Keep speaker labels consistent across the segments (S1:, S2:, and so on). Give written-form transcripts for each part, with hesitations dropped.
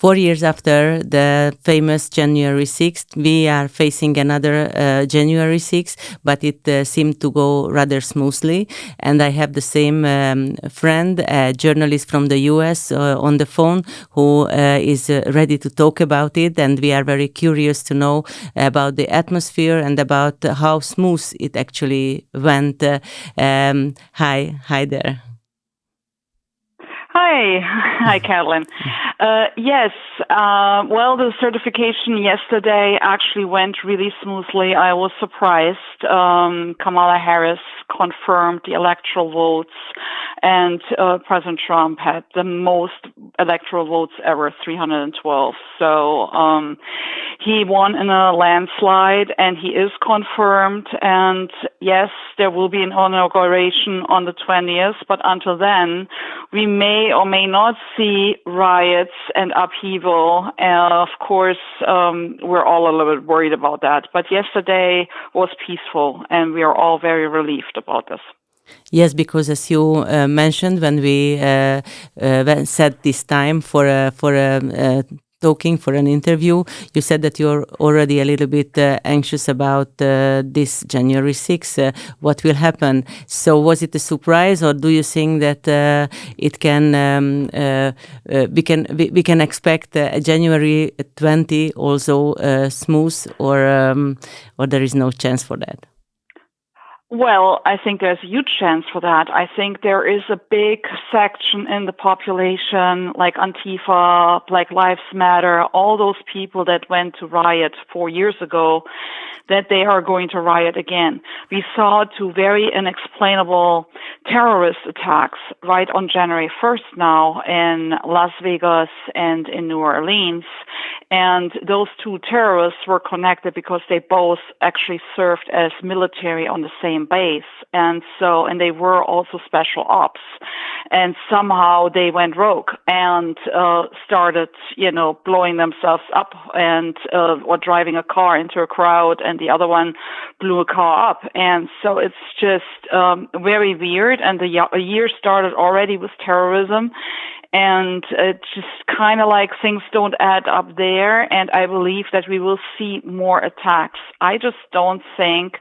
S1: 4 years after the famous January 6th, we are facing another January 6th, but it seemed to go rather smoothly. And I have the same friend, a journalist from the US, on the phone who is ready to talk about it. And we are very curious to know about the atmosphere and about how smooth it actually went. Hi there.
S2: Hi. Hi, Carolyn. Yes, well, the certification yesterday actually went really smoothly. I was surprised. Kamala Harris confirmed the electoral votes, and President Trump had the most electoral votes ever, 312. So he won in a landslide, and he is confirmed. And yes, there will be an inauguration on the 20th, but until then, we may or may not see riots and upheaval. And of course, we're all a little bit worried about that. But yesterday was peaceful, and we are all very relieved about this.
S1: Yes, because as you mentioned when we set this time for talking for an interview, you said that you're already a little bit anxious about this January 6th. What will happen? So was it a surprise, or do you think that it can we can expect January 20 also smooth, or there is no chance for that?
S2: Well, I think there's a huge chance for that. I think there is a big section in the population, like Antifa, Black Lives Matter, all those people that went to riot 4 years ago, that they are going to riot again. We saw two very inexplainable terrorist attacks right on January 1st now in Las Vegas and in New Orleans. And those two terrorists were connected because they both actually served as military on the same base. And they were also special ops. And somehow they went rogue and started, blowing themselves up and or driving a car into a crowd, and the other one blew a car up. And so it's just very weird. And the year started already with terrorism. And it's just kind of like things don't add up there. And I believe that we will see more attacks. I just don't think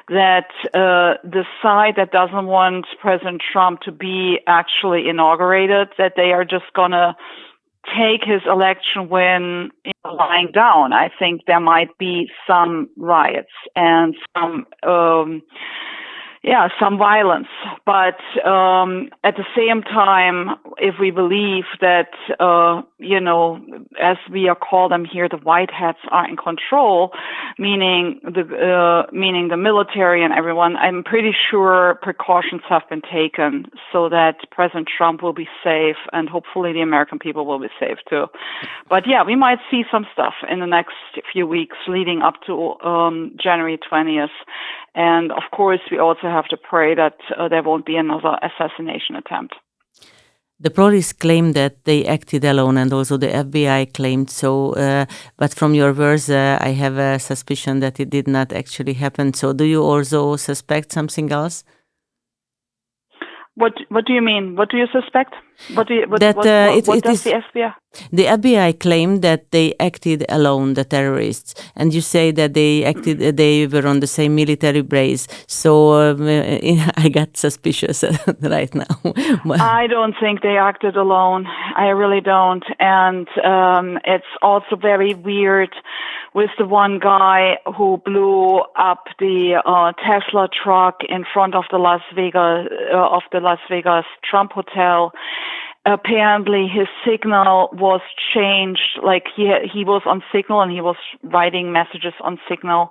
S2: that the side that doesn't want President Trump to be actually inaugurated, that they are just going to take his election win lying down. I think there might be some riots and some violence. But at the same time, if we believe that, as we call them here, the white hats are in control, meaning the military and everyone, I'm pretty sure precautions have been taken so that President Trump will be safe, and hopefully the American people will be safe too. But yeah, we might see some stuff in the next few weeks leading up to January 20th. And of course, we also have to pray that there won't be another assassination attempt.
S1: The police claim that they acted alone, and also the FBI claimed so. But from your words, I have a suspicion that it did not actually happen. So do you also suspect something else?
S2: What do you mean? What do you suspect? What does the FBI?
S1: The FBI claimed that they acted alone, the terrorists, and you say that they were on the same military base. So I got suspicious right now.
S2: I don't think they acted alone. I really don't. And it's also very weird with the one guy who blew up the Tesla truck in front of the Las Vegas Trump Hotel. Apparently his signal was changed, like he was on Signal and he was writing messages on Signal,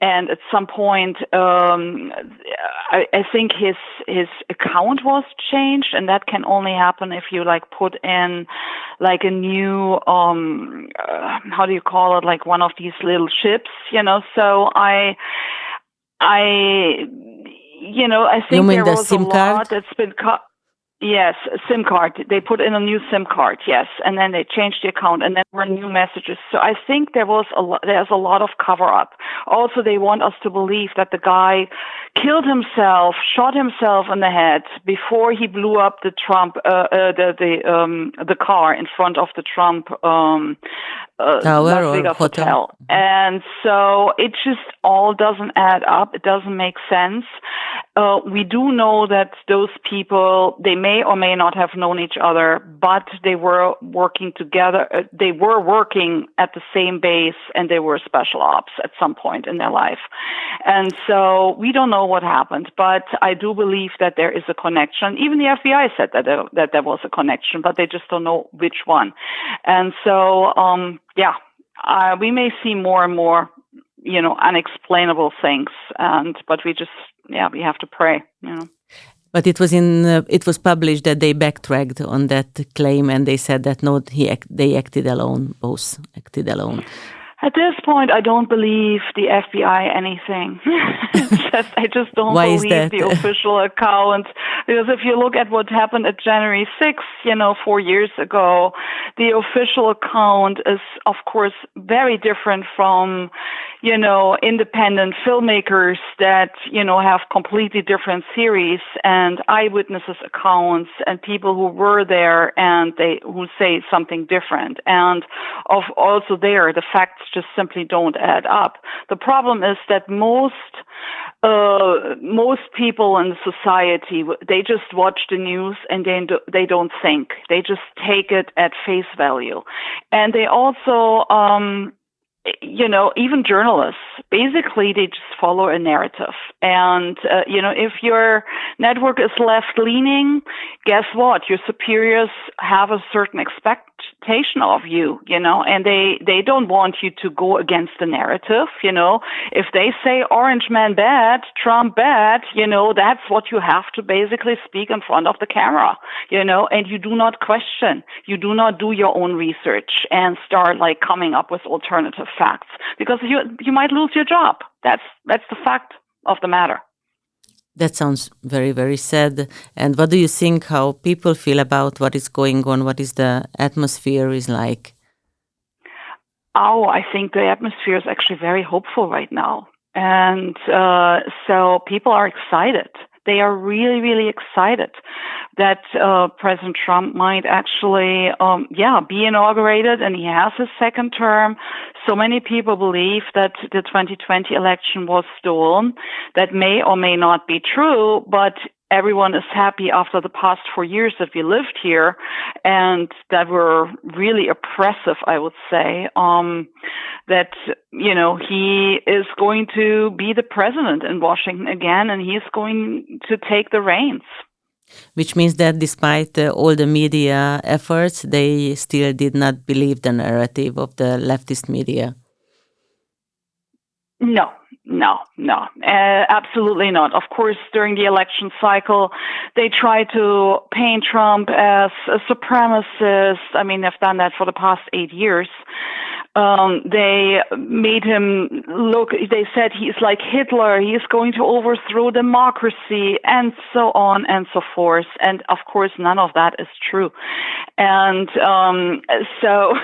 S2: and at some point I think his account was changed, and that can only happen if you put in a new how do you call it, like one of these little chips, so I think
S1: you mean
S2: there
S1: the
S2: was
S1: SIM
S2: a
S1: card?
S2: lot that's been cut. Yes, SIM card. They put in a new SIM card, yes, and then they changed the account, and then there were new messages. So I think there's a lot of cover up. Also, they want us to believe that the guy killed himself, shot himself in the head before he blew up the the car in front of the Trump
S1: Tower
S2: Las
S1: or
S2: Vegas
S1: hotel?
S2: hotel. And so it just all doesn't add up. It doesn't make sense. We do know that those people, they may or may not have known each other, but they were working together. They were working at the same base, and they were special ops at some point in their life. And so we don't know what happened, but I do believe that there is a connection. Even the FBI said that there was a connection, but they just don't know which one. And so, we may see more and more, unexplainable things, but we have to pray,
S1: But it was published that they backtracked on that claim, and they said that no, they acted alone. Both acted alone.
S2: At this point, I don't believe the FBI anything. I just don't believe the official account. Because if you look at what happened at January 6th, 4 years ago, the official account is, of course, very different from, independent filmmakers that, have completely different theories and eyewitnesses accounts and people who were there and who say something different. And also there, the facts just simply don't add up. The problem is that most people in society, they just watch the news and they don't think. They just take it at face value. And they also, even journalists, basically they just follow a narrative. And, if your network is left-leaning, guess what? Your superiors have a certain expectation of you, and they don't want you to go against the narrative, If they say Orange Man bad, Trump bad, that's what you have to basically speak in front of the camera, and you do not question. You do not do your own research and start coming up with alternative facts because you might lose your job. That's the fact of the matter.
S1: That sounds very, very sad. And what do you think, how people feel about what is going on? What is the atmosphere is like?
S2: Oh, I think the atmosphere is actually very hopeful right now. And so people are excited. They are really, really excited that President Trump might actually, be inaugurated, and he has his second term. So many people believe that the 2020 election was stolen. That may or may not be true, but everyone is happy after the past 4 years that we lived here and that were really oppressive, I would say, that, he is going to be the president in Washington again, and he's going to take the reins.
S1: Which means that despite all the media efforts, they still did not believe the narrative of the leftist media.
S2: No, absolutely not. Of course, during the election cycle, they try to paint Trump as a supremacist. I mean, they've done that for the past 8 years. They made him look, they said he's like Hitler, he's going to overthrow democracy, and so on and so forth. And of course, none of that is true. And so,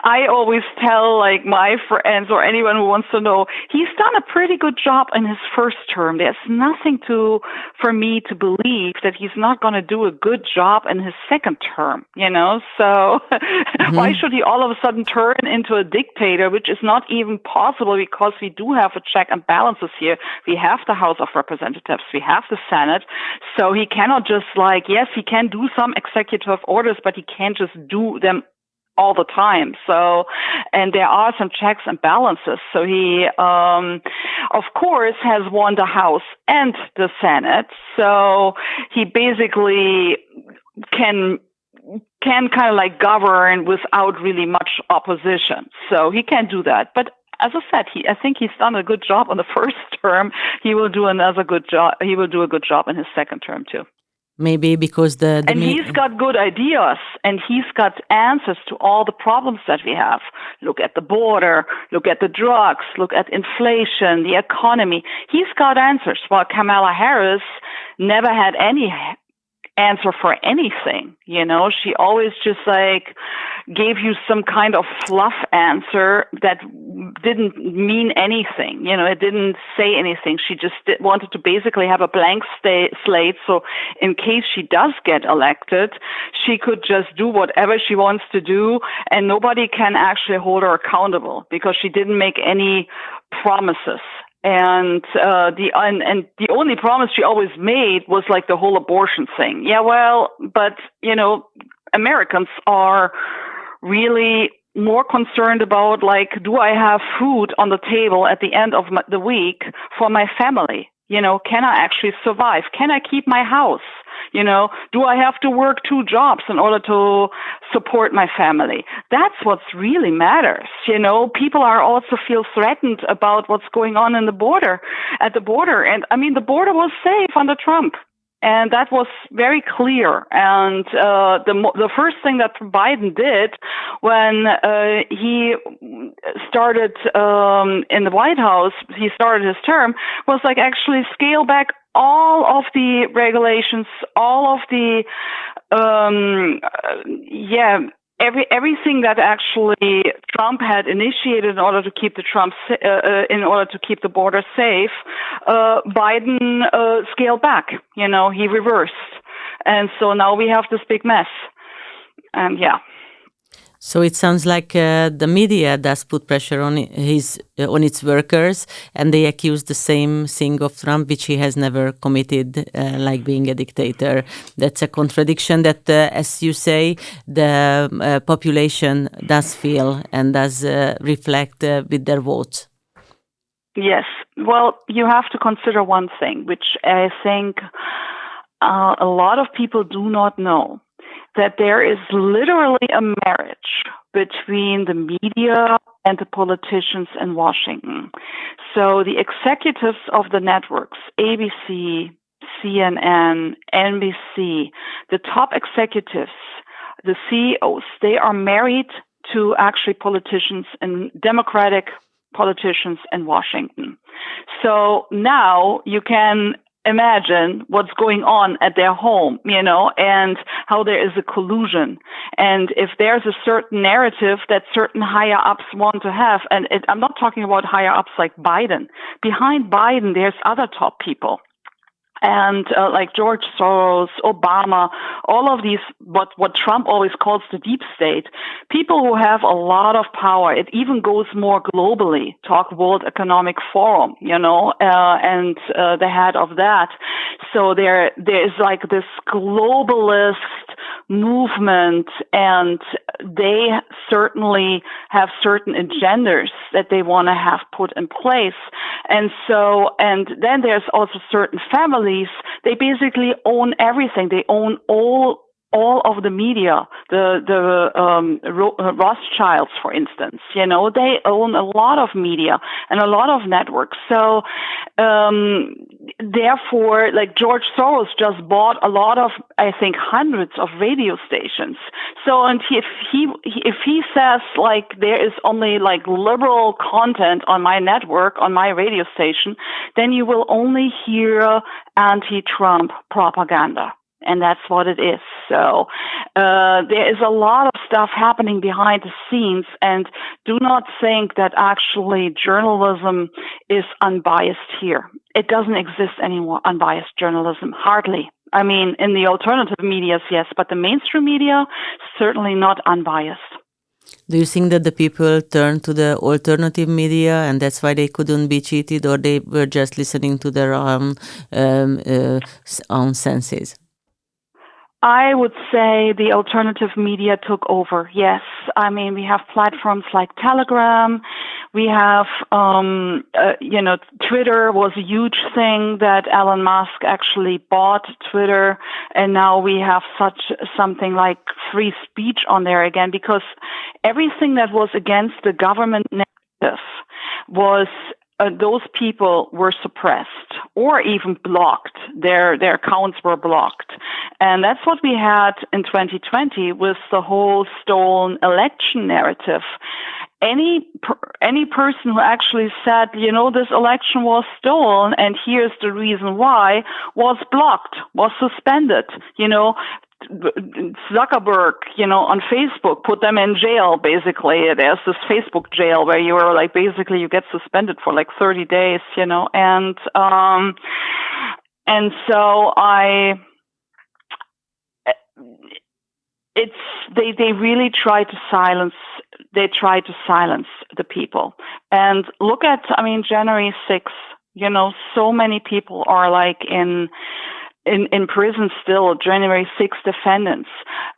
S2: I always tell my friends or anyone who wants to know, he's done a pretty good job in his first term. There's nothing for me to believe that he's not going to do a good job in his second term, So why should he all of a sudden turn into a dictator, which is not even possible because we do have a check and balances here. We have the House of Representatives. We have the Senate. So he cannot just yes, he can do some executive orders, but he can't just do them all the time. So, and there are some checks and balances. So he, of course, has won the House and the Senate. So he basically can kind of govern without really much opposition. So he can do that. But as I said, I think he's done a good job on the first term. He will do another good job. He will do a good job in his second term too.
S1: Maybe because
S2: he's got good ideas and he's got answers to all the problems that we have. Look at the border, look at the drugs, look at inflation, the economy. He's got answers. While Kamala Harris never had any answer for anything. She always just like gave you some kind of fluff answer that didn't mean anything. It didn't say anything. She just wanted to basically have a blank slate. So in case she does get elected, she could just do whatever she wants to do, and nobody can actually hold her accountable because she didn't make any promises. And the only promise she always made was like the whole abortion thing. Yeah, well, but Americans are really more concerned about like, do I have food on the table at the end of the week for my family? Can I actually survive? Can I keep my house? Do I have to work 2 jobs in order to support my family? That's what's really matters. People are also feel threatened about what's going on at the border. And I mean, the border was safe under Trump. And that was very clear. And the first thing that Biden did when he started in the White House, he started his term, was like actually scale back all of the regulations, all of the everything that actually Trump had initiated in order to keep the border safe. Biden scaled back. He reversed, and so now we have this big mess. And
S1: So it sounds like the media does put pressure on its workers, and they accuse the same thing of Trump, which he has never committed, like being a dictator. That's a contradiction that, as you say, the population does feel and does reflect with their votes.
S2: Yes. Well, you have to consider one thing, which I think a lot of people do not know. That there is literally a marriage between the media and the politicians in Washington. So the executives of the networks, ABC, CNN, NBC, the top executives, the CEOs, they are married to actually politicians and Democratic politicians in Washington. So now you can imagine what's going on at their home, and how there is a collusion. And if there's a certain narrative that certain higher ups want to have, and I'm not talking about higher ups like Biden. Behind Biden, there's other top people. And like George Soros, Obama, all of these, what Trump always calls the deep state, people who have a lot of power. It even goes more globally. Talk World Economic Forum, and the head of that. So there is like this globalist movement, and they certainly have certain agendas that they want to have put in place. And then there's also certain families. They basically own everything. They own all of the media, the Rothschilds, for instance. They own a lot of media and a lot of networks. So therefore, like George Soros just bought a lot of, I think, hundreds of radio stations. So and if he says like there is only like liberal content on my network, on my radio station, then you will only hear anti-Trump propaganda. And that's what it is. So there is a lot of stuff happening behind the scenes, and do not think that actually journalism is unbiased here. It doesn't exist anymore, unbiased journalism, hardly. I mean, in the alternative media, yes, but the mainstream media, certainly not unbiased.
S1: Do you think that the people turned to the alternative media and that's why they couldn't be cheated, or they were just listening to their own senses?
S2: I would say the alternative media took over. Yes. I mean, we have platforms like Telegram. We have, Twitter was a huge thing that Elon Musk actually bought Twitter. And now we have something like free speech on there again, because everything that was against the government narrative was those people were suppressed or even blocked. Their accounts were blocked. And that's what we had in 2020 with the whole stolen election narrative. any person who actually said, this election was stolen and here's the reason why, was blocked, was suspended. Zuckerberg, on Facebook, put them in jail. Basically, there's this Facebook jail where you are basically you get suspended for 30 days. And so they really try to silence. They try to silence the people. And look at, January 6th. So many people are in prison still. January 6th defendants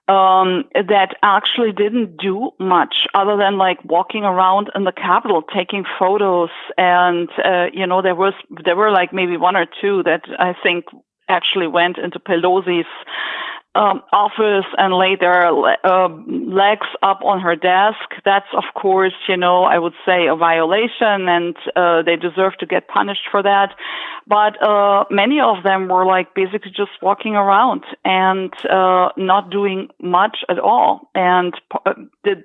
S2: that actually didn't do much other than walking around in the Capitol taking photos. And there were maybe one or two that I think actually went into Pelosi's office and laid their legs up on her desk. That's, of course, I would say a violation, and they deserve to get punished for that. But many of them were basically just walking around and not doing much at all. And the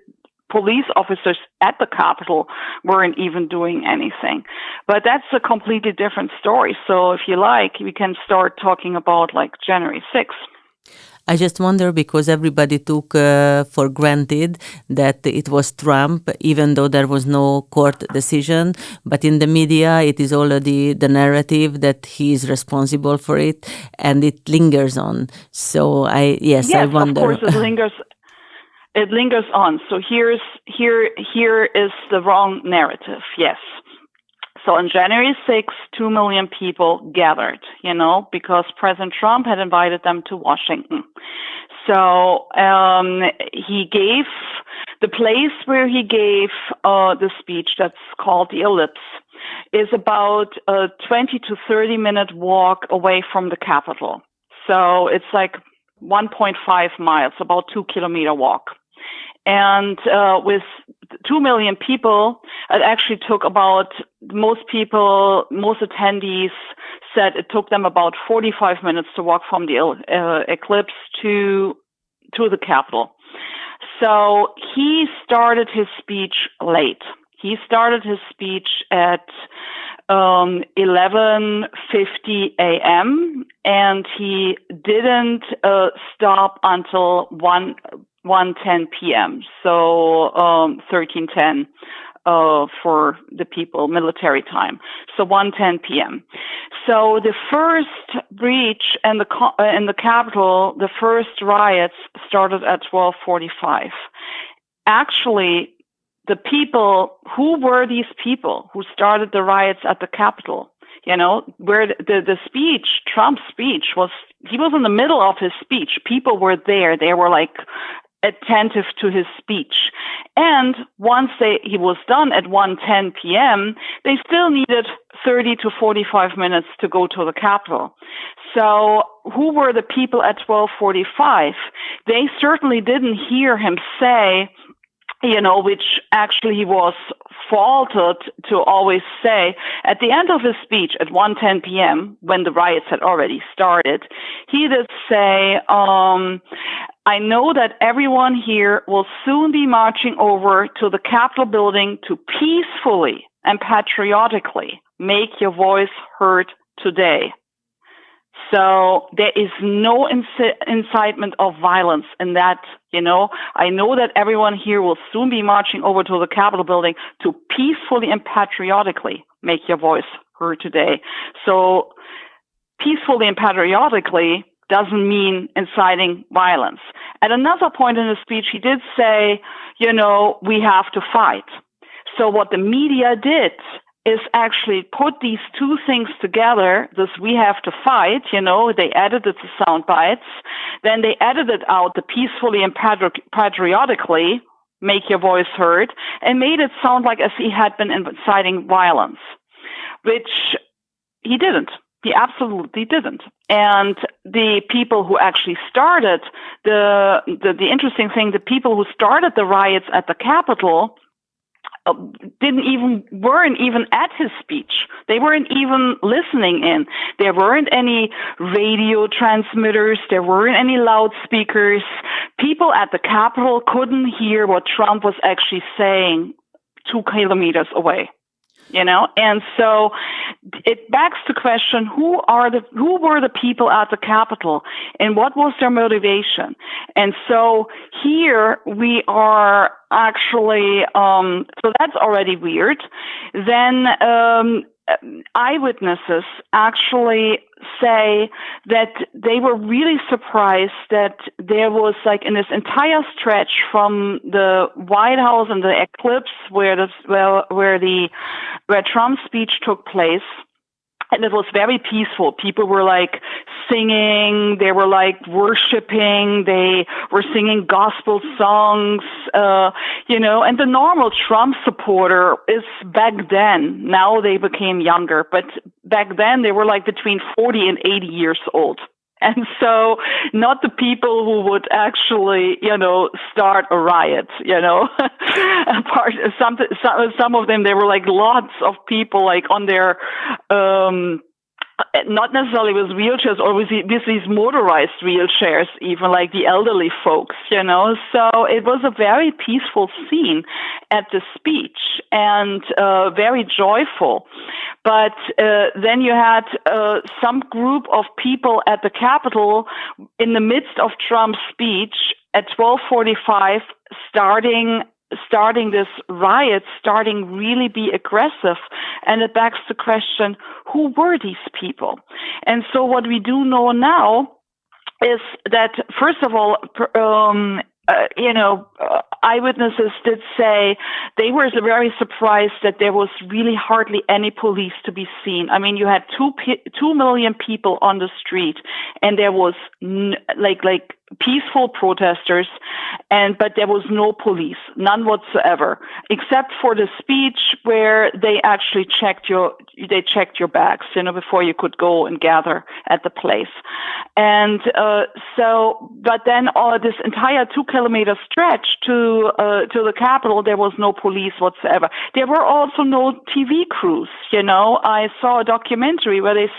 S2: police officers at the Capitol weren't even doing anything. But that's a completely different story. So if you we can start talking about January 6th.
S1: I just wonder, because everybody took for granted that it was Trump, even though there was no court decision. But in the media, it is already the narrative that he is responsible for it, and it lingers on. So I wonder.
S2: Of course, it lingers. It lingers on. So here is the wrong narrative. Yes. So on January 6th, 2 million people gathered, because President Trump had invited them to Washington. So he gave the place where he gave the speech, that's called the Ellipse, is about a 20 to 30 minute walk away from the Capitol. So it's 1.5 miles, about 2 kilometer walk. And with 2 million people, it actually took most attendees said it took them about 45 minutes to walk from the eclipse to the Capitol. So he started his speech late. He started his speech at 11:50 a.m. and he didn't stop until 1:10 p.m. So 13:10 for the people, military time. So 1:10 p.m. So the first breach in the Capitol, the first riots started at 12:45. Actually, the people, who were these people who started the riots at the Capitol? Where the speech, Trump's speech he was in the middle of his speech. People were there. They were attentive to his speech. And once he was done at 1:10 p.m., they still needed 30 to 45 minutes to go to the Capitol. So who were the people at 12:45? They certainly didn't hear him say, which actually he was faulted to always say at the end of his speech at 1:10 p.m., when the riots had already started, he did say, I know that everyone here will soon be marching over to the Capitol building to peacefully and patriotically make your voice heard today. So there is no incitement of violence in that, I know that everyone here will soon be marching over to the Capitol building to peacefully and patriotically make your voice heard today. So peacefully and patriotically doesn't mean inciting violence. At another point in his speech, he did say, we have to fight. So what the media did is actually put these two things together, this we have to fight, they edited the sound bites, then they edited out the peacefully and patriotically make your voice heard, and made it sound like as he had been inciting violence, which he didn't. He absolutely didn't. And the people who actually started the interesting thing, the people who started the riots at the Capitol weren't even at his speech. They weren't even listening in. There weren't any radio transmitters. There weren't any loudspeakers. People at the Capitol couldn't hear what Trump was actually saying. 2 kilometers away. And so it begs the question: who were the people at the Capitol, and what was their motivation? And so here we are actually. So that's already weird. Then eyewitnesses actually say that they were really surprised that there was, like, in this entire stretch from the White House and the eclipse where Trump's speech took place. And it was very peaceful. People were like singing, they were like worshiping, they were singing gospel songs, and the normal Trump supporter is back then. Now they became younger, but back then they were like between 40 and 80 years old. And so not the people who would actually, start a riot, some of them, they were like lots of people like on their, not necessarily with wheelchairs or with these motorized wheelchairs, even like the elderly folks, So it was a very peaceful scene at the speech and very joyful. But then you had some group of people at the Capitol in the midst of Trump's speech at 12:45 starting this riot, starting really be aggressive. And it begs the question, who were these people? And so what we do know now is that, first of all, eyewitnesses did say they were very surprised that there was really hardly any police to be seen. I mean, you had 2 million people on the street, and there was like peaceful protesters, but there was no police, none whatsoever, except for the speech where they actually checked your bags, before you could go and gather at the place. And but then this entire 2-kilometer stretch to the Capitol, there was no police whatsoever. There were also no TV crews. I saw a documentary where they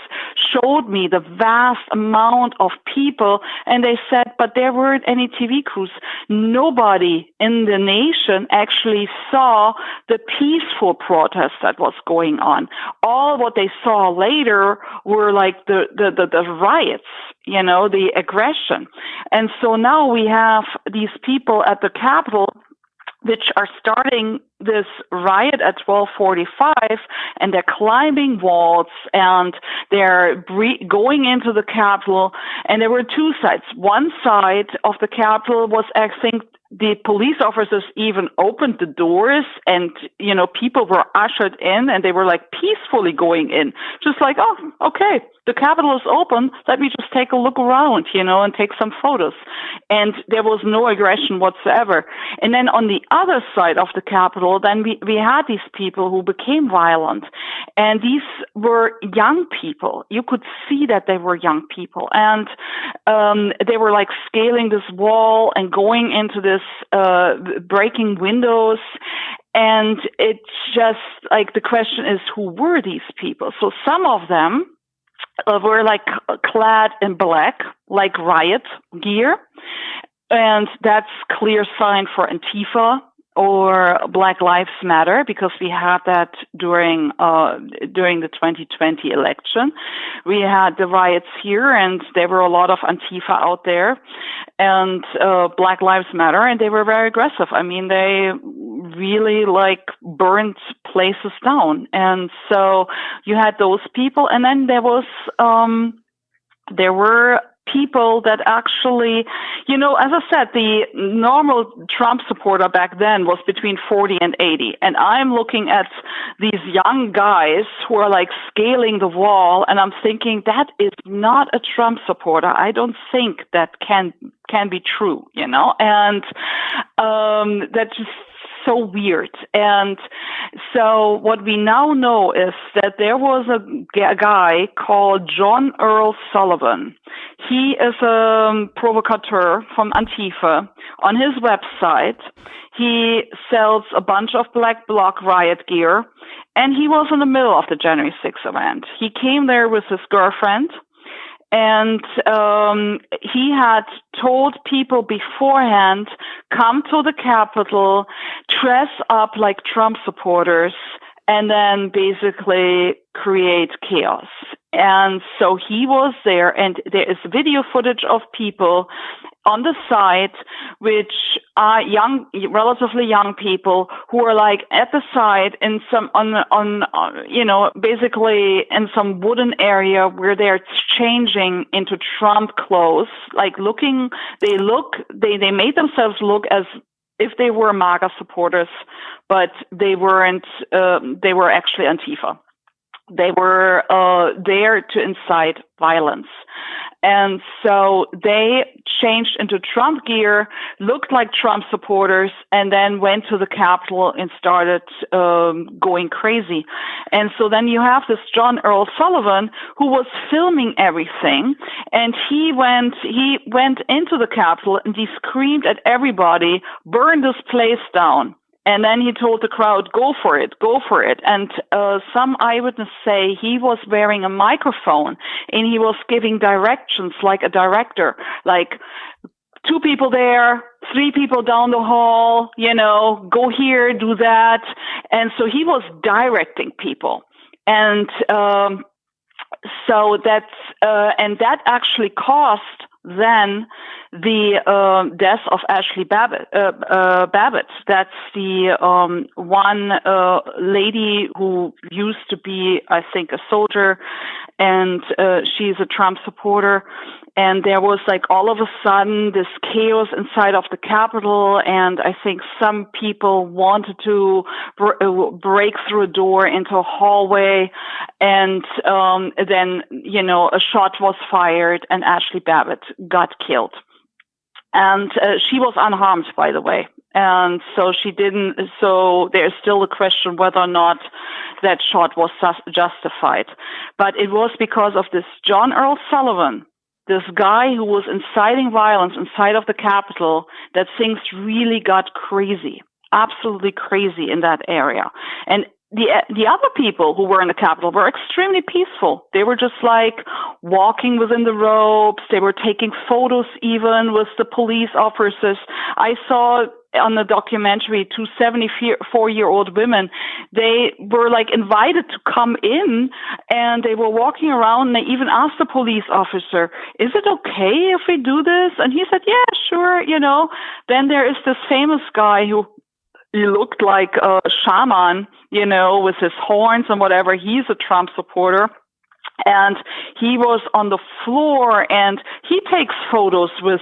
S2: showed me the vast amount of people, and they said, but there weren't any TV crews. Nobody in the nation actually saw the peaceful protest that was going on. All what they saw later were like the riots, the aggression. And so now we have these people at the Capitol which are starting this riot at 12:45, and they're climbing walls, and they're going into the Capitol. And there were two sides. One side of the Capitol was, I think, the police officers even opened the doors, and, people were ushered in, and they were like peacefully going in, just like, oh, okay, the Capitol is open. Let me just take a look around, and take some photos. And there was no aggression whatsoever. And then on the other side of the Capitol, then we had these people who became violent. And these were young people. You could see that they were young people. And they were like scaling this wall and going into this, breaking windows. And it's just like, the question is, who were these people? So some of them were like clad in black, like riot gear. And that's clear sign for Antifa or Black Lives Matter, because we had that during the 2020 election. We had the riots here, and there were a lot of Antifa out there, and Black Lives Matter, and they were very aggressive. I mean, they really burned places down. And so you had those people, and then there were people that actually, as I said, the normal Trump supporter back then was between 40 and 80. And I'm looking at these young guys who are scaling the wall, and I'm thinking, that is not a Trump supporter. I don't think that can be true, and that's just so weird. And so what we now know is that there was a guy called John Earl Sullivan. He is a provocateur from Antifa. On his website, he sells a bunch of Black Bloc riot gear, and he was in the middle of the January 6th event. He came there with his girlfriend, And he had told people beforehand, come to the Capitol, dress up like Trump supporters, and then basically create chaos. And so he was there, and there is video footage of people on the side, which are young, relatively young people who are like at the side in some basically in some wooden area where they're changing into Trump clothes, like they made themselves look as if they were MAGA supporters, but they weren't. They were actually Antifa. They were there to incite violence. And so they changed into Trump gear, looked like Trump supporters, and then went to the Capitol and started going crazy. And so then you have this John Earl Sullivan who was filming everything, and he went into the Capitol and he screamed at everybody, "Burn this place down." And then he told the crowd, go for it, go for it. And some eyewitnesses say he was wearing a microphone and he was giving directions like a director, like 2 people there, 3 people down the hall, go here, do that. And so he was directing people. And so that actually cost then the death of Ashley Babbitt. That's the one lady who used to be, I think, a soldier, and she's a Trump supporter. And there was like all of a sudden this chaos inside of the Capitol, and I think some people wanted to break through a door into a hallway, and then a shot was fired, and Ashley Babbitt got killed. And she was unharmed, by the way. And so she didn't, so there's still a question whether or not that shot was justified. But it was because of this John Earl Sullivan, this guy who was inciting violence inside of the Capitol, that things really got crazy, absolutely crazy in that area. And the other people who were in the Capitol were extremely peaceful. They were just like walking within the ropes. They were taking photos even with the police officers. I saw on the documentary 2 74-year-old women. They were like invited to come in, and they were walking around, and they even asked the police officer, "Is it okay if we do this?" And he said, "Yeah, sure." Then there is this famous guy who, he looked like a shaman, with his horns and whatever. He's a Trump supporter. And he was on the floor, and he takes photos with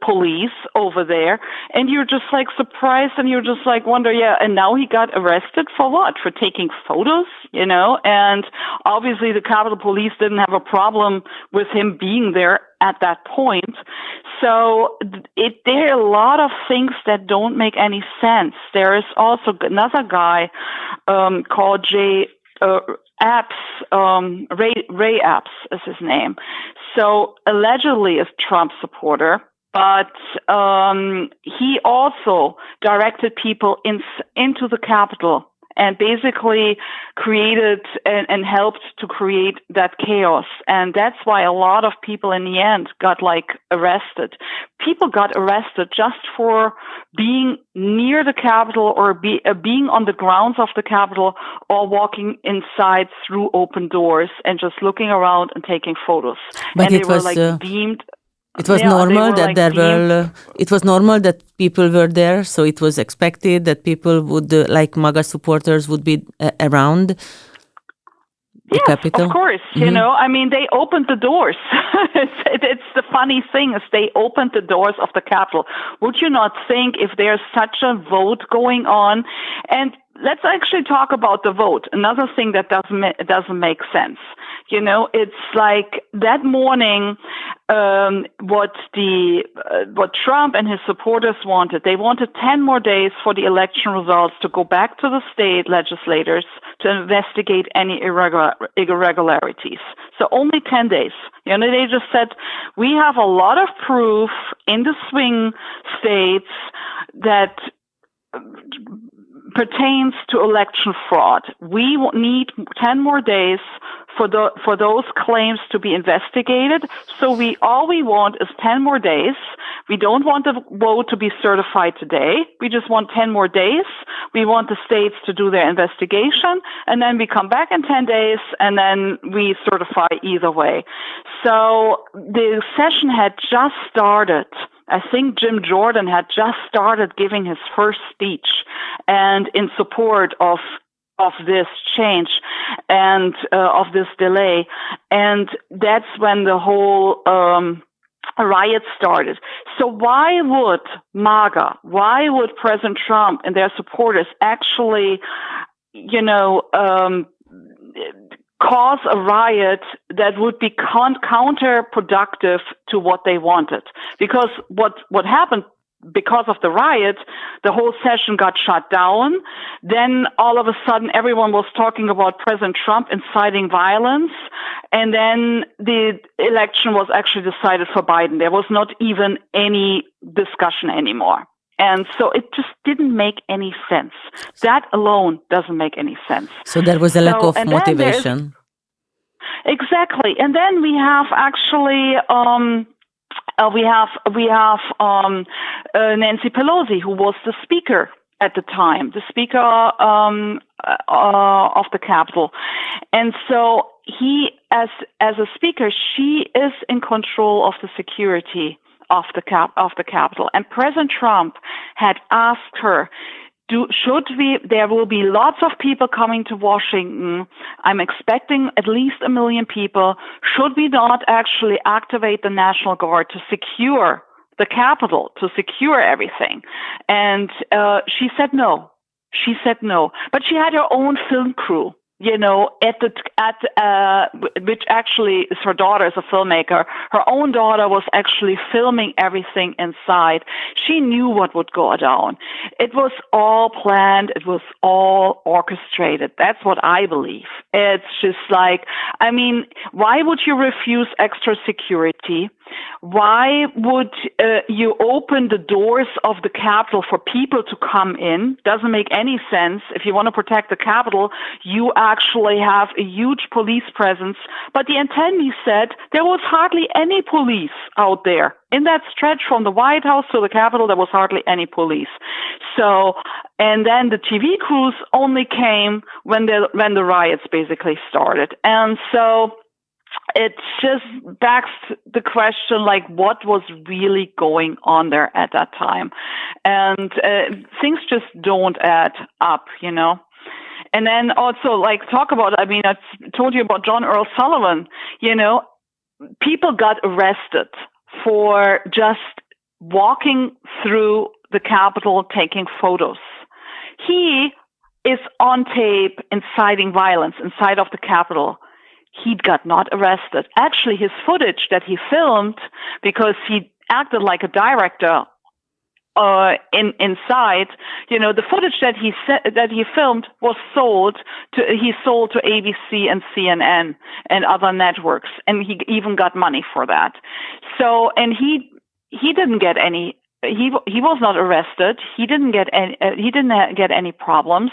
S2: police over there. And you're just like surprised, and you're just like wonder, yeah. And now he got arrested for what? For taking photos, And obviously the Capitol Police didn't have a problem with him being there at that point. So there are a lot of things that don't make any sense. There is also another guy called Ray Epps is his name. So allegedly a Trump supporter, but he also directed people into the Capitol and basically created and helped to create that chaos. And that's why a lot of people in the end got arrested. People got arrested just for being near the Capitol or being on the grounds of the Capitol or walking inside through open doors and just looking around and taking photos.
S1: But
S2: and they were deemed...
S1: It was normal that it was normal that people were there, so it was expected that people would, like MAGA supporters, would be around the Capitol.
S2: Of course.
S1: Mm-hmm.
S2: They opened the doors. It's the funny thing is they opened the doors of the Capitol. Would you not think if there's such a vote going on? And let's actually talk about the vote. Another thing that doesn't make sense. It's like that morning, what Trump and his supporters wanted. They wanted 10 more days for the election results to go back to the state legislators to investigate any irregularities. So only 10 days. They just said, we have a lot of proof in the swing states that pertains to election fraud. We need 10 more days for those claims to be investigated. So all we want is 10 more days. We don't want the vote to be certified today. We just want 10 more days. We want the states to do their investigation, and then we come back in 10 days, and then we certify either way. So the session had just started. I think Jim Jordan had just started giving his first speech, and in support of this change and of this delay. And that's when the whole riot started. So why would MAGA, why would President Trump and their supporters actually, cause a riot that would be counterproductive to what they wanted? Because what happened, because of the riot, the whole session got shut down. Then all of a sudden, everyone was talking about President Trump inciting violence. And then the election was actually decided for Biden. There was not even any discussion anymore. And so it just didn't make any sense. That alone doesn't make any sense.
S1: So there was a lack of motivation.
S2: Exactly. And then we have actually... we have Nancy Pelosi, who was the speaker at the time, the speaker of the Capitol, and so he, as a speaker, she is in control of the security of the Capitol, and President Trump had asked her, there will be lots of people coming to Washington. I'm expecting at least 1 million people. Should we not actually activate the National Guard to secure the Capitol, to secure everything? And she said no. She said no. But she had her own film crew, which actually is her daughter is a filmmaker. Her own daughter was actually filming everything inside. She knew what would go down. It was all planned. It was all orchestrated. That's what I believe. It's just like, why would you refuse extra security? Why would you open the doors of the Capitol for people to come in? Doesn't make any sense. If you want to protect the Capitol, you actually have a huge police presence. But the attendees said there was hardly any police out there. In that stretch from the White House to the Capitol, there was hardly any police. So, and then the TV crews only came when the riots basically started. And so it just backs the question, like, what was really going on there at that time? And things just don't add up, And then also, talk about, I told you about John Earl Sullivan, people got arrested for just walking through the Capitol taking photos. He is on tape inciting violence inside of the Capitol. He got not arrested. Actually, his footage that he filmed, because he acted like a director inside, the footage that he filmed was sold to ABC and CNN and other networks, and he even got money for that. So, and he didn't get any. He was not arrested. He didn't get any problems,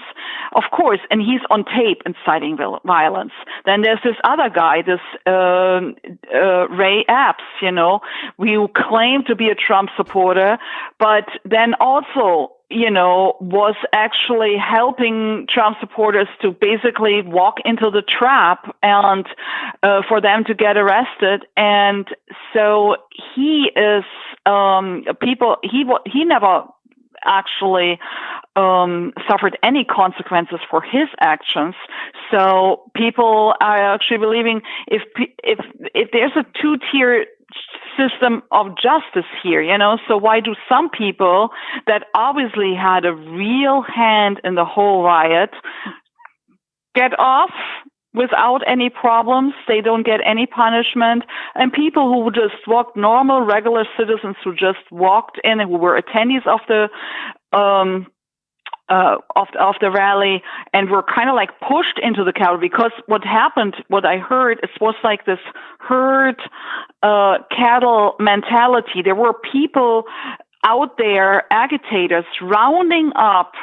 S2: of course, and he's on tape inciting violence. Then there's this other guy, this Ray Epps, who claimed to be a Trump supporter, but then also, was actually helping Trump supporters to basically walk into the trap and for them to get arrested. And so he is he never actually suffered any consequences for his actions. So people are actually believing if there's a two-tier system of justice here, so why do some people that obviously had a real hand in the whole riot get off without any problems? They don't get any punishment, and people who just walked, normal, regular citizens who just walked in and who were attendees of the rally and were kind of like pushed into the Capitol, because what happened, what I heard, it was like this herd cattle mentality. There were people out there, agitators, rounding up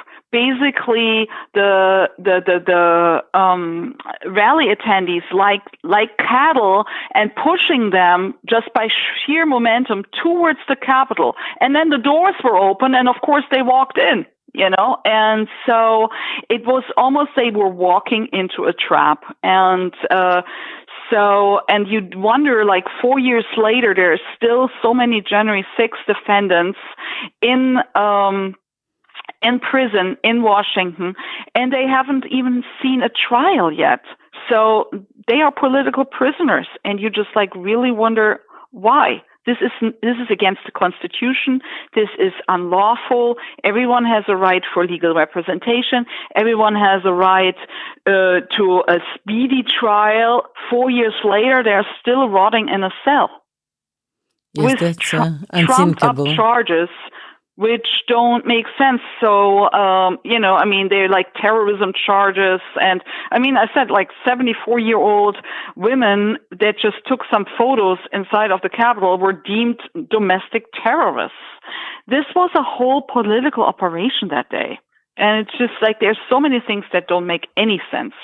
S2: basically the rally attendees like cattle and pushing them just by sheer momentum towards the Capitol. And then the doors were open, and of course they walked in. And so it was almost they were walking into a trap. And and you'd wonder, like 4 years later, there are still so many January 6th defendants in prison in Washington, and they haven't even seen a trial yet. So they are political prisoners, and you just like really wonder why. This is against the Constitution. This is unlawful. Everyone has a right for legal representation. Everyone has a right to a speedy trial. 4 years later, they're still rotting in a cell
S1: with
S2: trumped-up charges, which don't make sense. So, they're like terrorism charges. And I said like 74-year-old women that just took some photos inside of the Capitol were deemed domestic terrorists. This was a whole political operation that day. And it's just like there's so many things that don't make any sense,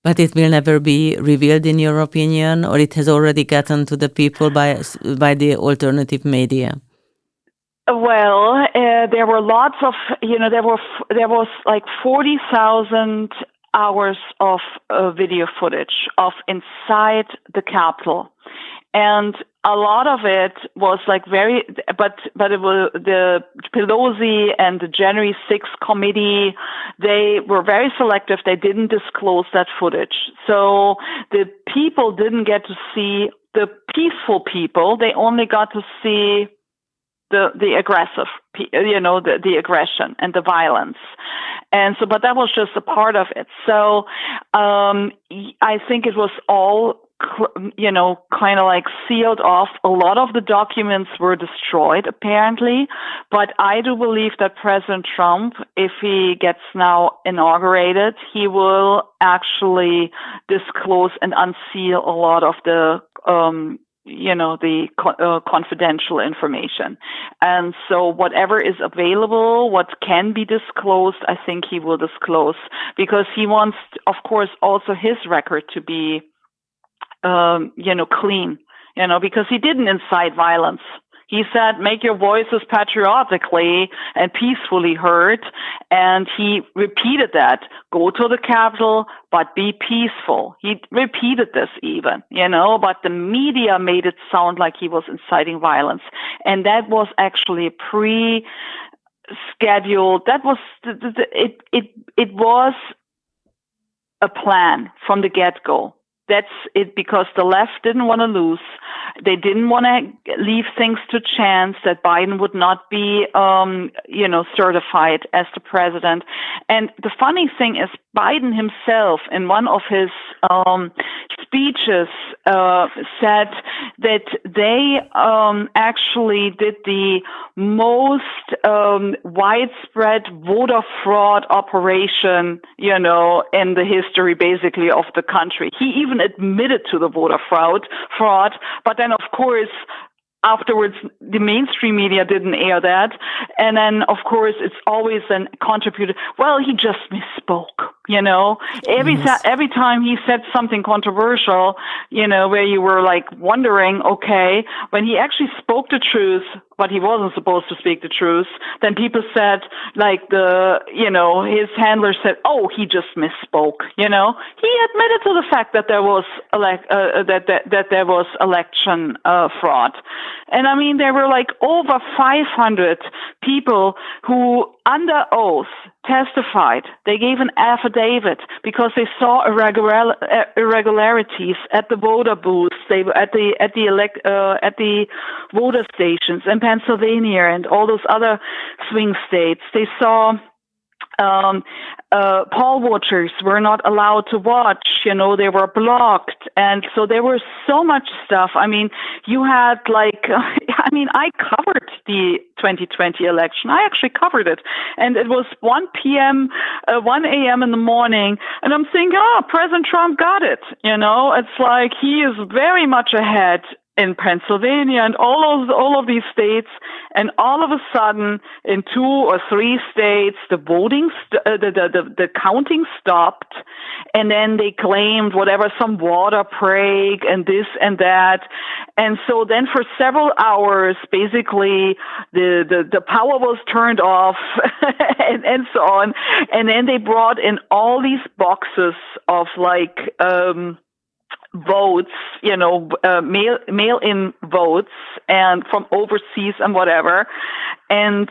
S1: But it will never be revealed, in your opinion, or it has already gotten to the people by the alternative media?
S2: Well, there were lots of, there was like 40,000 hours of video footage of inside the Capitol. And a lot of it was like but it was the Pelosi and the January 6th committee, they were very selective. They didn't disclose that footage. So the people didn't get to see the peaceful people. They only got to see the aggressive, the aggression and the violence. And so, but that was just a part of it. So, I think it was all, kind of like sealed off. A lot of the documents were destroyed, apparently. But I do believe that President Trump, if he gets now inaugurated, he will actually disclose and unseal a lot of the, confidential information. And so whatever is available, what can be disclosed, I think he will disclose, because he wants, of course, also his record to be, clean, because he didn't incite violence. He said, make your voices patriotically and peacefully heard. And he repeated that. Go to the Capitol, but be peaceful. He repeated this even, but the media made it sound like he was inciting violence. And that was actually pre-scheduled. That was, it was a plan from the get-go. That's it, because the left didn't want to lose. They didn't want to leave things to chance that Biden would not be, certified as the president. And the funny thing is, Biden himself, in one of his speeches, said that they actually did the most widespread voter fraud operation, in the history, basically, of the country. He even admitted to the voter fraud, but then, of course, afterwards, the mainstream media didn't air that. And then, of course, it's always then contributed, well, he just misspoke, Every time he said something controversial, where you were like wondering, okay, when he actually spoke the truth, but he wasn't supposed to speak the truth, then people said, like his handler said, oh, he just misspoke, He admitted to the fact that there was that there was election fraud. And there were like over 500 people who, under oath, testified. They gave an affidavit because they saw irregularities at the voter booths. They were at the voter stations in Pennsylvania and all those other swing states. They saw poll watchers were not allowed to watch, they were blocked. And so there was so much stuff. You had I covered the 2020 election. I actually covered it. And it was 1 a.m. in the morning. And I'm thinking, President Trump got it. It's like he is very much ahead in Pennsylvania and all of these states, and all of a sudden, in 2 or 3 states, the the counting stopped, and then they claimed whatever, some water break and this and that, and so then for several hours, basically the power was turned off, and so on, and then they brought in all these boxes of like votes, mail-in votes, and from overseas and whatever. And,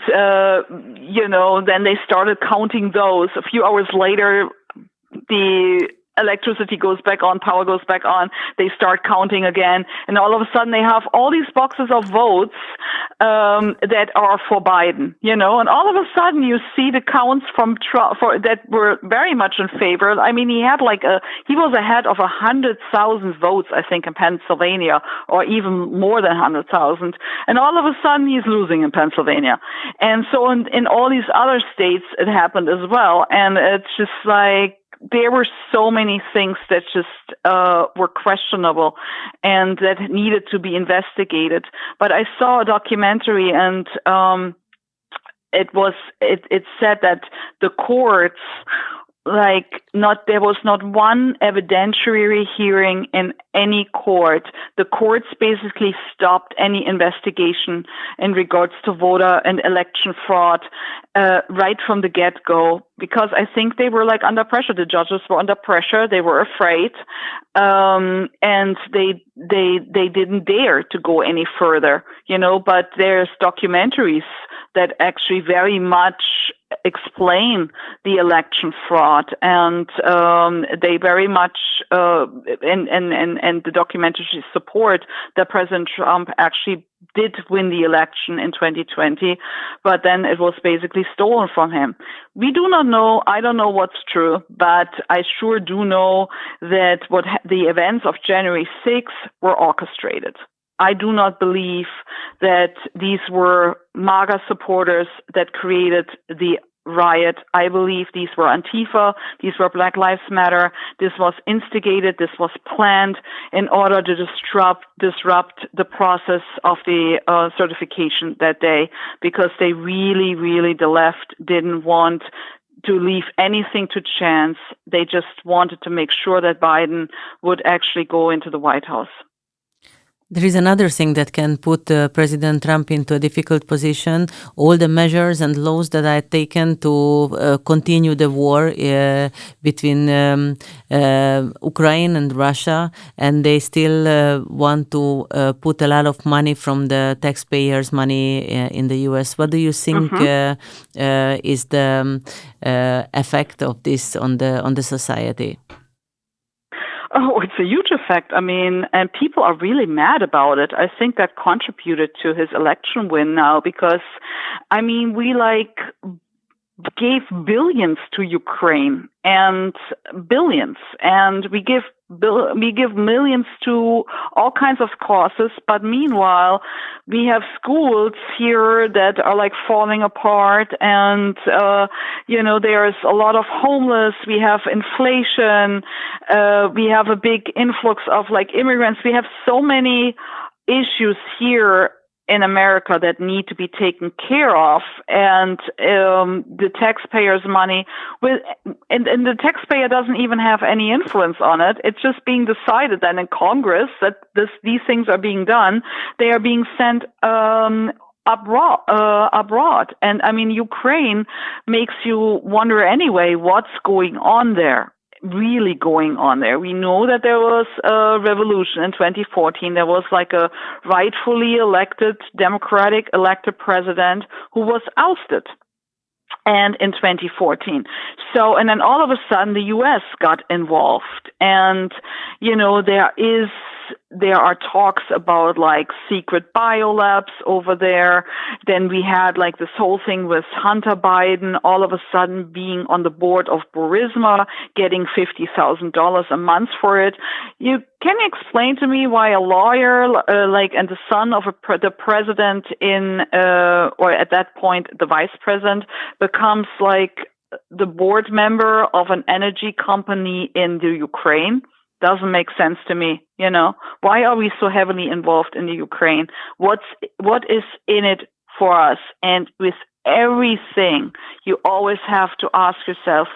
S2: then they started counting those. A few hours later, the electricity goes back on, power goes back on, they start counting again, and all of a sudden they have all these boxes of votes that are for Biden, and all of a sudden you see the counts from Trump that were very much in favor. I mean, he was ahead of 100,000 votes, I think, in Pennsylvania, or even more than 100,000, and all of a sudden he's losing in Pennsylvania. And so in all these other states it happened as well, and it's just like, there were so many things that just were questionable and that needed to be investigated. But I saw a documentary, and it said that the courts, there was not one evidentiary hearing in any court. The courts basically stopped any investigation in regards to voter and election fraud right from the get-go, because I think they were under pressure. The judges were under pressure. They were afraid, and they didn't dare to go any further. But there's documentaries that actually very much explain the election fraud, and they very much and the documentaries support that President Trump actually did win the election in 2020, but then it was basically stolen from him. We do not know. I don't know what's true, but I sure do know that the events of January 6th were orchestrated. I do not believe that these were MAGA supporters that created the riot. I believe these were Antifa, these were Black Lives Matter. This was instigated, this was planned in order to disrupt the process of the certification that day, because they really, the left didn't want to leave anything to chance. They just wanted to make sure that Biden would actually go into the White House.
S1: There is another thing that can put President Trump into a difficult position. All the measures and laws that are taken to continue the war between Ukraine and Russia, and they still want to put a lot of money from the taxpayers' money in the U.S. What do you think is the effect of this on the society?
S2: Oh, it's a huge effect. I mean, and people are really mad about it. I think that contributed to his election win now, because, I mean, we gave billions to Ukraine, and billions, and we give millions to all kinds of causes. But meanwhile, we have schools here that are falling apart, and there's a lot of homeless. We have inflation. We have a big influx of immigrants. We have so many issues here in America that need to be taken care of, and the taxpayers' money and the taxpayer doesn't even have any influence on it. It's just being decided then in Congress that these things are being done. They are being sent abroad, and I mean, Ukraine makes you wonder anyway what's going on there. Really going on there. We know that there was a revolution in 2014. There was a rightfully elected, democratic elected president who was ousted. And in 2014. So, and then all of a sudden the U.S. got involved. And, there are talks about secret biolabs over there. Then we had this whole thing with Hunter Biden all of a sudden being on the board of Burisma, getting $50,000 a month for it. Can you explain to me why a lawyer and the son of the president or at that point the vice president becomes the board member of an energy company in the Ukraine? doesn't make sense to me. Why are we so heavily involved in the Ukraine? What is in it for us? And with everything, you always have to ask yourself,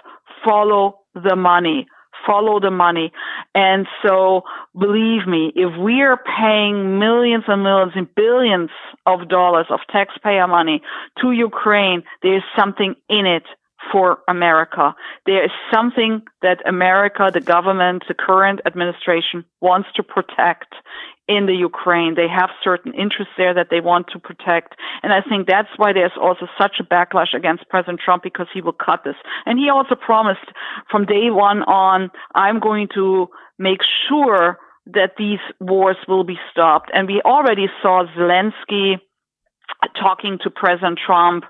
S2: follow the money. Follow the money. And so, believe me, if we are paying millions and millions and billions of dollars of taxpayer money to Ukraine, there is something in it for America. There is something that America, the government, the current administration wants to protect in the Ukraine. They have certain interests there that they want to protect. And I think that's why there's also such a backlash against President Trump, because he will cut this. And he also promised from day one on, I'm going to make sure that these wars will be stopped. And we already saw Zelensky talking to President Trump.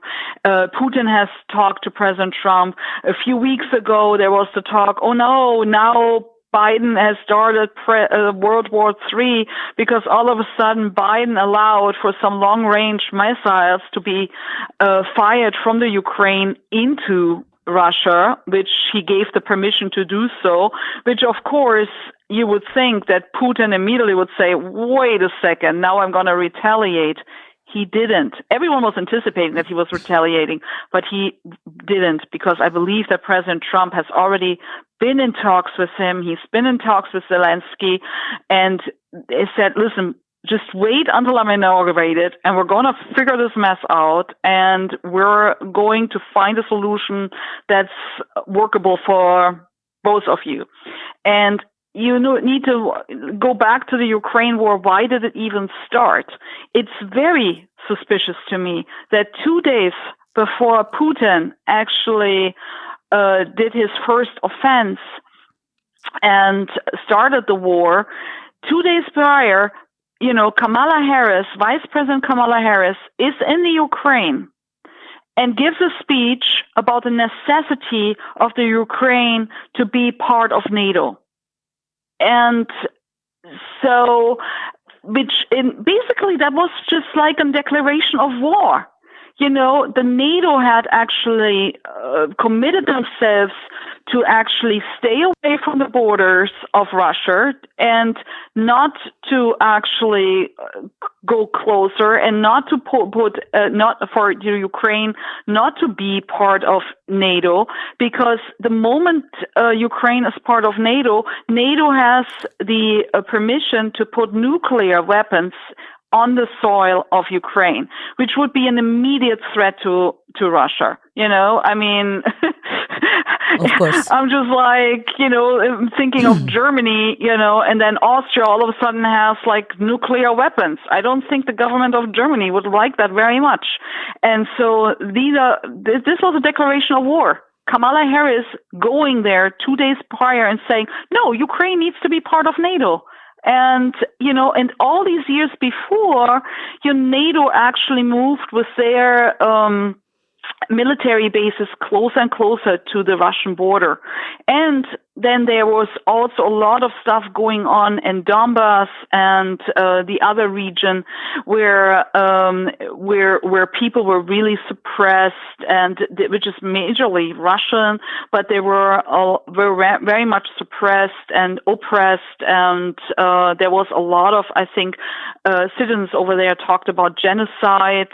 S2: Putin has talked to President Trump. A few weeks ago, there was the talk, oh no, now Biden has started World War III, because all of a sudden Biden allowed for some long-range missiles to be fired from the Ukraine into Russia, which he gave the permission to do so, which of course you would think that Putin immediately would say, wait a second, now I'm going to retaliate. He didn't. Everyone was anticipating that he was retaliating, but he didn't, because I believe that President Trump has already been in talks with him. He's been in talks with Zelensky, and they said, listen, just wait until I'm inaugurated, and we're going to figure this mess out, and we're going to find a solution that's workable for both of you. And you need to go back to the Ukraine war. Why did it even start? It's very suspicious to me that 2 days before Putin actually did his first offense and started the war, 2 days prior, Kamala Harris, Vice President Kamala Harris, is in the Ukraine and gives a speech about the necessity of the Ukraine to be part of NATO. And so, basically that was just like a declaration of war. The NATO had actually committed themselves to actually stay away from the borders of Russia and not to actually go closer, and not to not for Ukraine not to be part of NATO, because the moment Ukraine is part of NATO, NATO has the permission to put nuclear weapons on the soil of Ukraine, which would be an immediate threat to Russia. I mean,
S1: of course.
S2: I'm just like, thinking of Germany, and then Austria all of a sudden has like nuclear weapons. I don't think the government of Germany would like that very much. And so this was a declaration of war. Kamala Harris going there 2 days prior and saying, no, Ukraine needs to be part of NATO. And, and all these years before, NATO actually moved with their military bases closer and closer to the Russian border. And then there was also a lot of stuff going on in Donbass and the other region where people were really suppressed, and which is majorly Russian, but they were very much suppressed and oppressed, and there was a lot of, I think, citizens over there talked about genocide,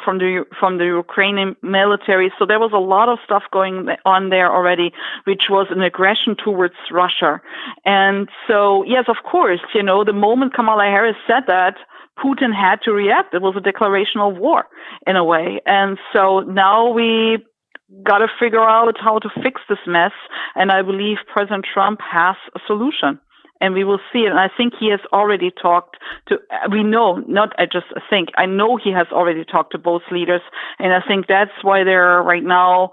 S2: from the Ukrainian military. So there was a lot of stuff going on there already, which was an aggression towards Russia. And so, yes, of course, the moment Kamala Harris said that, Putin had to react. It was a declaration of war in a way. And so now we got to figure out how to fix this mess. And I believe President Trump has a solution. And we will see it. And I think he has already talked to, I know he has already talked to both leaders. And I think that's why they're right now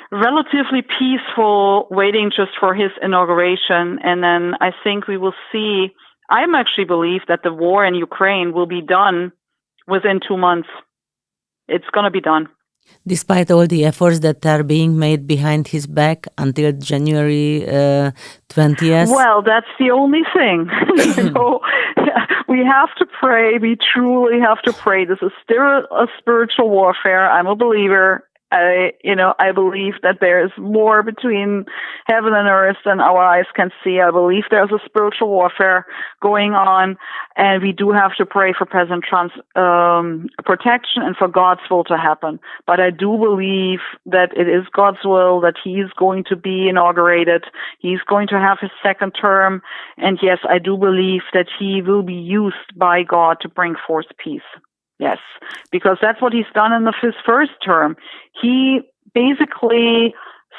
S2: relatively peaceful, waiting just for his inauguration. And then I think we will see, I actually believe that the war in Ukraine will be done within 2 months. It's going to be done.
S1: Despite all the efforts that are being made behind his back until January 20th?
S2: Well, that's the only thing. We have to pray. We truly have to pray. This is still a spiritual warfare. I'm a believer. I believe that there is more between heaven and earth than our eyes can see. I believe there's a spiritual warfare going on, and we do have to pray for President Trump's protection and for God's will to happen. But I do believe that it is God's will that he's going to be inaugurated. He's going to have his second term. And yes, I do believe that he will be used by God to bring forth peace. Yes, because that's what he's done in his first term. He basically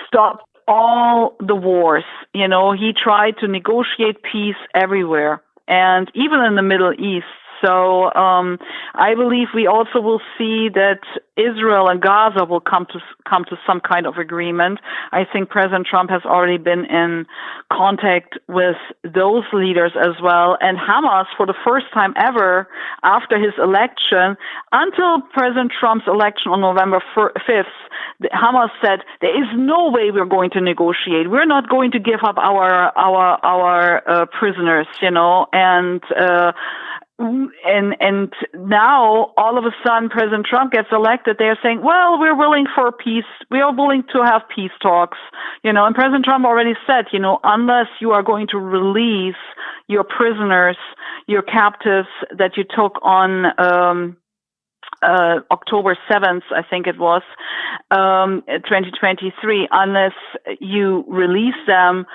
S2: stopped all the wars. He tried to negotiate peace everywhere, and even in the Middle East. So I believe we also will see that Israel and Gaza will come to some kind of agreement. I think President Trump has already been in contact with those leaders as well. And Hamas, for the first time ever after his election, until President Trump's election on November 5th, Hamas said there is no way we're going to negotiate. We're not going to give up our prisoners, and now, all of a sudden, President Trump gets elected. They're saying, well, we're willing for peace. We are willing to have peace talks. And President Trump already said, unless you are going to release your prisoners, your captives that you took on October 7th, I think it was, 2023, unless you release them,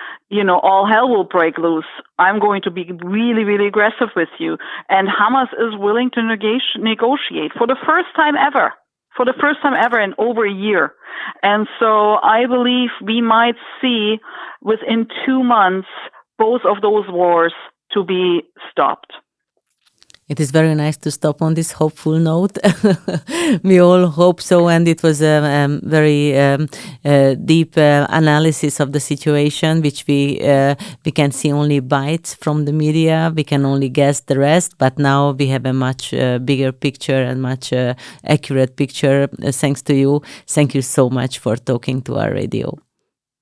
S2: all hell will break loose. I'm going to be really, really aggressive with you. And Hamas is willing to negotiate for the first time ever. For the first time ever in over a year. And so I believe we might see within 2 months both of those wars to be stopped.
S1: It is very nice to stop on this hopeful note. We all hope so, and it was a very deep analysis of the situation, which we can see only bites from the media. We can only guess the rest, but now we have a much bigger picture and much accurate picture. Thanks to you. Thank you so much for talking to our radio.